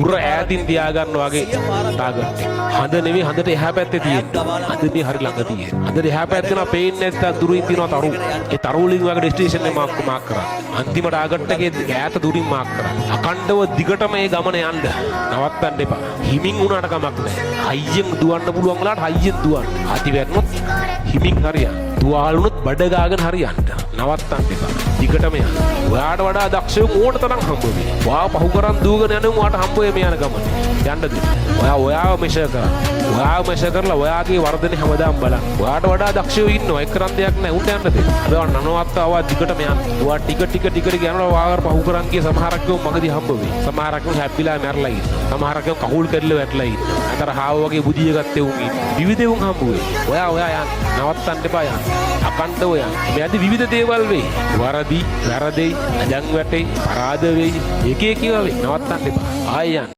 දුර ඈතින් තියාගන්න වගේ ටාගට් එක. හඳ නෙමෙයි හඳට එහා පැත්තේ තියෙන්නේ. හඳ මේ හරි ළඟ තියෙන්නේ. හඳට එහා පැත්තේ නා පේන්නේ නැත්නම් දුරින් තියෙනවා තරු. ඒ තරු වලින් වගේ ඩෙස්ටිනේෂන් එක මාක් කරා. අන්තිම ටාගට් එකේ ඈත දුරින් මාක් කරා. අකණ්ඩව දිගටම මේ ගමන යන්න. නවත්තන්න එපා. හිමින් වුණාට කමක් නැහැ. හයියෙන් දුවන්න පුළුවන් වෙලාවට හයියෙන් දුවන්න. අති වැටුනොත් හිමින් හරියන්න. තුවාල වුණොත් බඩ ගාගෙන හරියන්න. නවත්තන්න එපා. දිගටම යන්න. ඔයාට වඩා දක්ෂයෝ ඕන තරම් හම්බ වෙයි. ඔයා පහු කරන් දුවගෙන යනවා ඔයාට හම්බ වෙන්නේ යන ගමන. යන්නද? ඔයාව මෙෂර් කරා. ඔයාව මෙෂර් කරලා ඔයාගේ වර්ධනේ හැමදාම බලන්න. ඔයාට වඩා දක්ෂයෝ ඉන්නවා. ඒක කරන් දෙයක් නැහැ. උන්ට යන්නද? හැබැයි නනවත්තාවා දිගටම යන්න. ඔයා ටික යනවා ඔයාව පහු කරන් ගිය සමහරක් මගදී හම්බ වෙයි. සමහරක් හැප්පිලා මැරලා ඉන්නවා. සමහරක් කහුල් කරලා වැටලා ඉන්නවා. අතර හාව වගේ බුදිය ගත්තේ උන් ඉන්නවා. විවිධ උන් හම්බ වෙයි. ඔයා යන්න. නවත්තන්න එපා යන්න. අකණ්ඩව යන්න. මේ අද විවිධ දේවල් වෙයි. වැරදෙයි, අජං වැටෙයි, පරාද වෙයි. එක එක ඒවා වෙයි. නවත්තන්න එපා. ආයෙ යන්න.